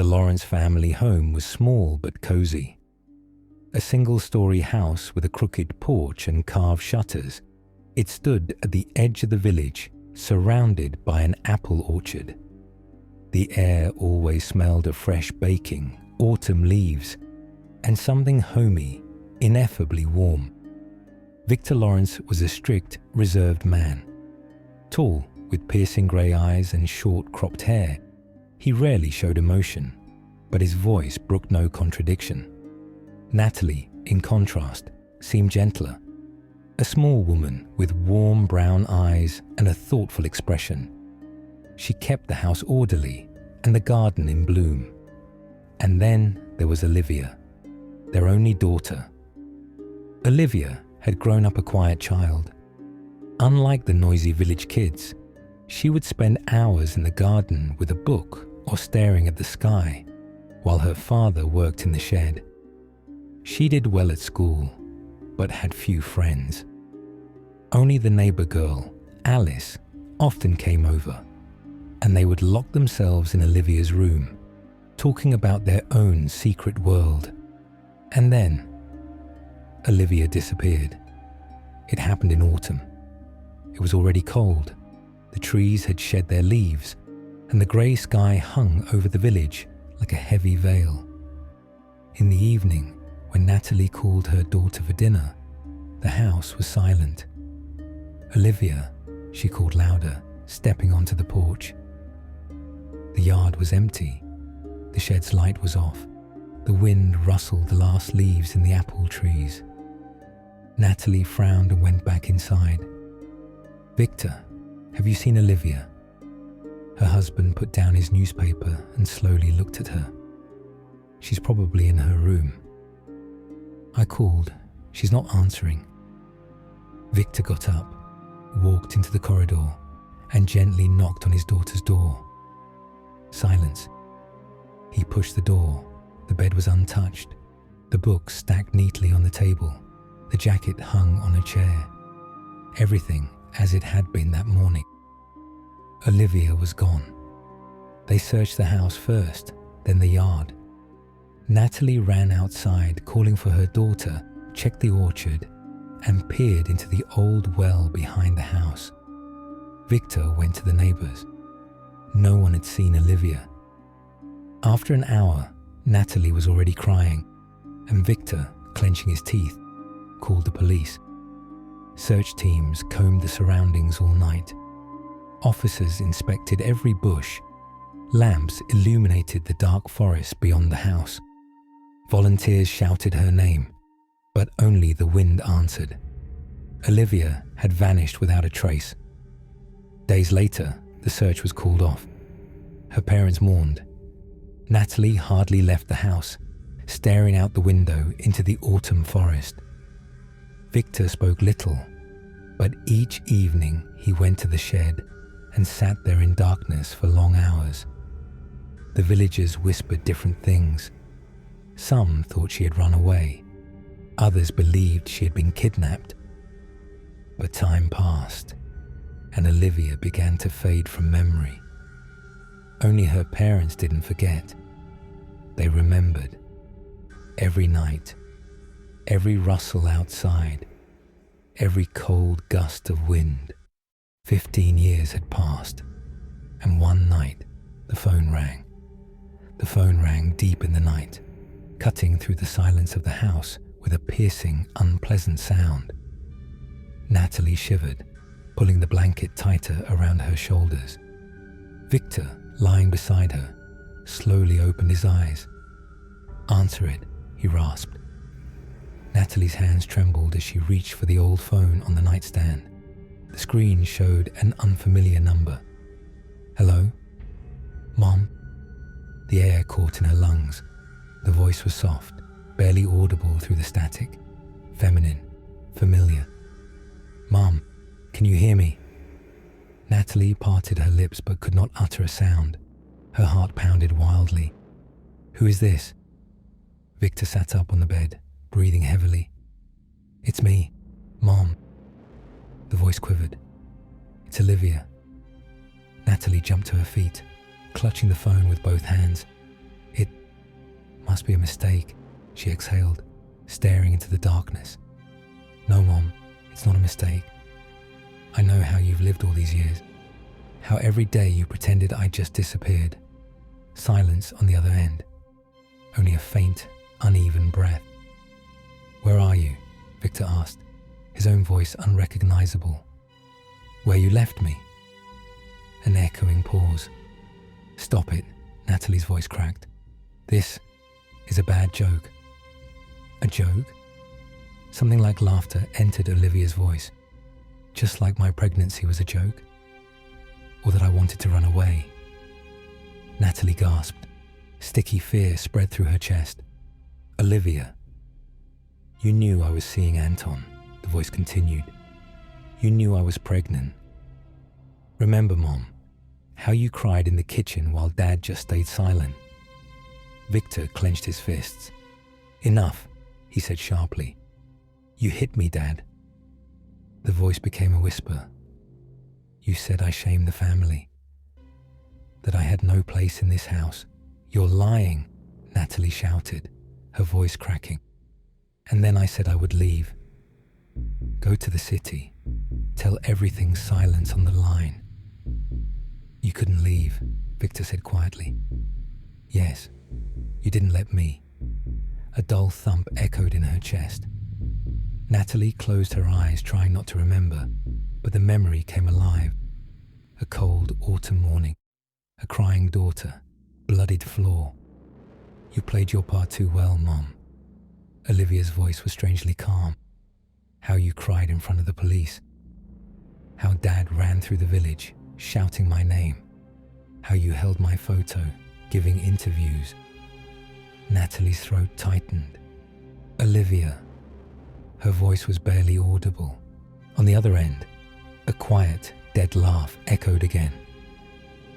The Lawrence family home was small but cozy. A single-story house with a crooked porch and carved shutters, it stood at the edge of the village, surrounded by an apple orchard. The air always smelled of fresh baking, autumn leaves, and something homey, ineffably warm. Victor Lawrence was a strict, reserved man. Tall, with piercing grey eyes and short, cropped hair, he rarely showed emotion, but his voice brooked no contradiction. Natalie, in contrast, seemed gentler. A small woman with warm brown eyes and a thoughtful expression. She kept the house orderly and the garden in bloom. And then there was Olivia, their only daughter. Olivia had grown up a quiet child. Unlike the noisy village kids, she would spend hours in the garden with a book or staring at the sky, while her father worked in the shed. She did well at school, but had few friends. Only the neighbor girl, Alice, often came over, and they would lock themselves in Olivia's room, talking about their own secret world. And then, Olivia disappeared. It happened in autumn. It was already cold. The trees had shed their leaves, and the grey sky hung over the village like a heavy veil. In the evening, when Natalie called her daughter for dinner, the house was silent. "Olivia," she called louder, stepping onto the porch. The yard was empty. The shed's light was off. The wind rustled the last leaves in the apple trees. Natalie frowned and went back inside. "Victor, have you seen Olivia?" Her husband put down his newspaper and slowly looked at her. "She's probably in her room." "I called. She's not answering." Victor got up, walked into the corridor, and gently knocked on his daughter's door. Silence. He pushed the door. The bed was untouched. The books stacked neatly on the table. The jacket hung on a chair. Everything as it had been that morning. Olivia was gone. They searched the house first, then the yard. Natalie ran outside, calling for her daughter, checked the orchard, and peered into the old well behind the house. Victor went to the neighbors. No one had seen Olivia. After an hour, Natalie was already crying, and Victor, clenching his teeth, called the police. Search teams combed the surroundings all night. Officers inspected every bush. Lamps illuminated the dark forest beyond the house. Volunteers shouted her name, but only the wind answered. Olivia had vanished without a trace. Days later, the search was called off. Her parents mourned. Natalie hardly left the house, staring out the window into the autumn forest. Victor spoke little, but each evening he went to the shed and sat there in darkness for long hours. The villagers whispered different things. Some thought she had run away. Others believed she had been kidnapped. But time passed, and Olivia began to fade from memory. Only her parents didn't forget. They remembered. Every night, every rustle outside, every cold gust of wind. 15 years had passed, and one night the phone rang. The phone rang deep in the night, cutting through the silence of the house with a piercing, unpleasant sound. Natalie shivered, pulling the blanket tighter around her shoulders. Victor, lying beside her, slowly opened his eyes. "Answer it," he rasped. Natalie's hands trembled as she reached for the old phone on the nightstand. The screen showed an unfamiliar number. "Hello? Mom?" The air caught in her lungs. The voice was soft, barely audible through the static. Feminine, familiar. "Mom, can you hear me?" Natalie parted her lips but could not utter a sound. Her heart pounded wildly. "Who is this?" Victor sat up on the bed, breathing heavily. "It's me, Mom." The voice quivered. "It's Olivia." Natalie jumped to her feet, clutching the phone with both hands. must be a mistake, she exhaled, staring into the darkness. No, Mom, it's not a mistake. I know how you've lived all these years. How every day you pretended I just disappeared. Silence on the other end. Only a faint, uneven breath. Where are you? Victor asked, his own voice unrecognizable. Where you left me. An echoing pause. Stop it, Natalie's voice cracked. This is a bad joke. A joke? Something like laughter entered Olivia's voice, just like my pregnancy was a joke, or that I wanted to run away. Natalie gasped. Sticky fear spread through her chest. Olivia. You knew I was seeing Anton, the voice continued. You knew I was pregnant. Remember, Mom, how you cried in the kitchen while Dad just stayed silent. Victor clenched his fists. Enough, he said sharply. You hit me, Dad. The voice became a whisper. You said I shamed the family. That I had no place in this house. You're lying, Natalie shouted, her voice cracking. And then I said I would leave. Go to the city. Tell everything silence on the line. You couldn't leave, Victor said quietly. Yes, you didn't let me. A dull thump echoed in her chest. Natalie closed her eyes, trying not to remember, but the memory came alive. A cold autumn morning, a crying daughter, bloodied floor. You played your part too well, Mom. Olivia's voice was strangely calm. How you cried in front of the police. How Dad ran through the village, shouting my name. How you held my photo, giving interviews. Natalie's throat tightened. Olivia. Her voice was barely audible. On the other end, a quiet, dead laugh echoed again.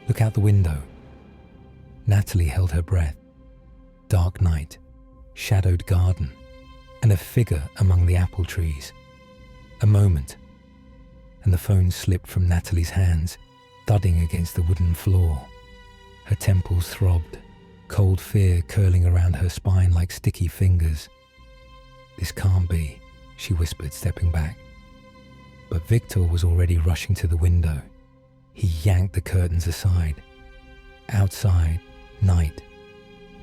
Look out the window. Natalie held her breath. Dark night, shadowed garden, and a figure among the apple trees. A moment, and the phone slipped from Natalie's hands, thudding against the wooden floor. Her temples throbbed, cold fear curling around her spine like sticky fingers. This can't be, she whispered, stepping back. But Victor was already rushing to the window. He yanked the curtains aside. Outside, night.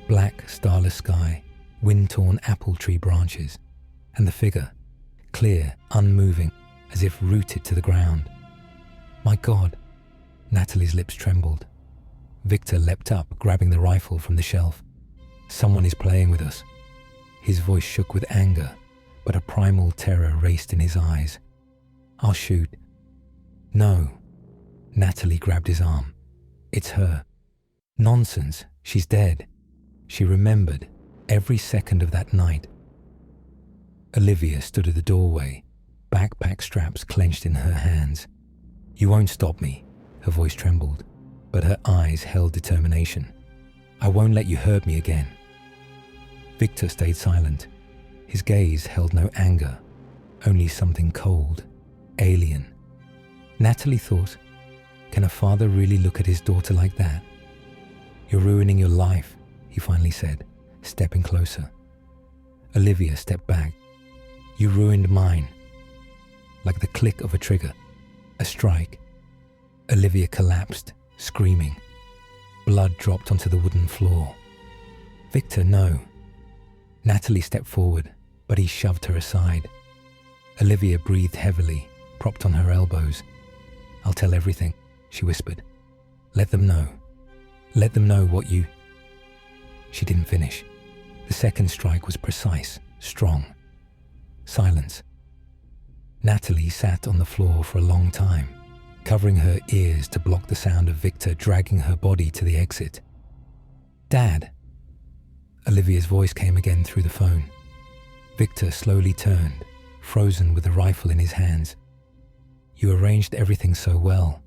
Black, starless sky, wind-torn apple tree branches, and the figure, clear, unmoving, as if rooted to the ground. My God! Natalie's lips trembled. Victor leapt up, grabbing the rifle from the shelf. Someone is playing with us. His voice shook with anger, but a primal terror raced in his eyes. I'll shoot. No. Natalie grabbed his arm. It's her. Nonsense. She's dead. She remembered every second of that night. Olivia stood at the doorway, backpack straps clenched in her hands. You won't stop me, her voice trembled, but her eyes held determination. I won't let you hurt me again. Victor stayed silent. His gaze held no anger, only something cold, alien. Natalie thought, can a father really look at his daughter like that? You're ruining your life, he finally said, stepping closer. Olivia stepped back. You ruined mine. Like the click of a trigger, a strike. Olivia collapsed, screaming. Blood dropped onto the wooden floor. Victor, no. Natalie stepped forward, but he shoved her aside. Olivia breathed heavily, propped on her elbows. I'll tell everything, she whispered. Let them know. Let them know what you... She didn't finish. The second strike was precise, strong. Silence. Natalie sat on the floor for a long time, covering her ears to block the sound of Victor dragging her body to the exit. Dad! Olivia's voice came again through the phone. Victor slowly turned, frozen with the rifle in his hands. You arranged everything so well.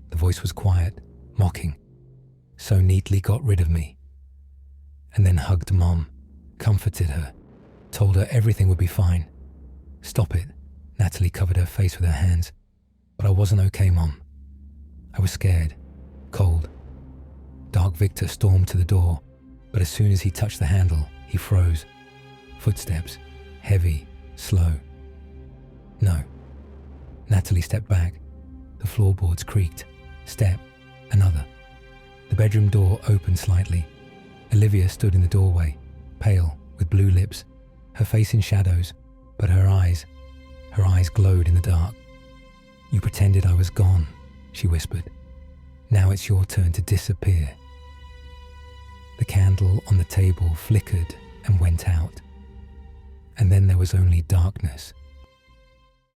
The voice was quiet, mocking. So neatly got rid of me. And then hugged Mom, comforted her, told her everything would be fine. Stop it. Natalie covered her face with her hands. But I wasn't okay, Mom. I was scared, cold. Dark Victor stormed to the door. But as soon as he touched the handle, he froze. Footsteps, heavy, slow. No. Natalie stepped back. The floorboards creaked. Step, another. The bedroom door opened slightly. Olivia stood in the doorway, pale, with blue lips, her face in shadows, but her eyes glowed in the dark. "You pretended I was gone," she whispered. "Now it's your turn to disappear." The candle on the table flickered and went out. And then there was only darkness.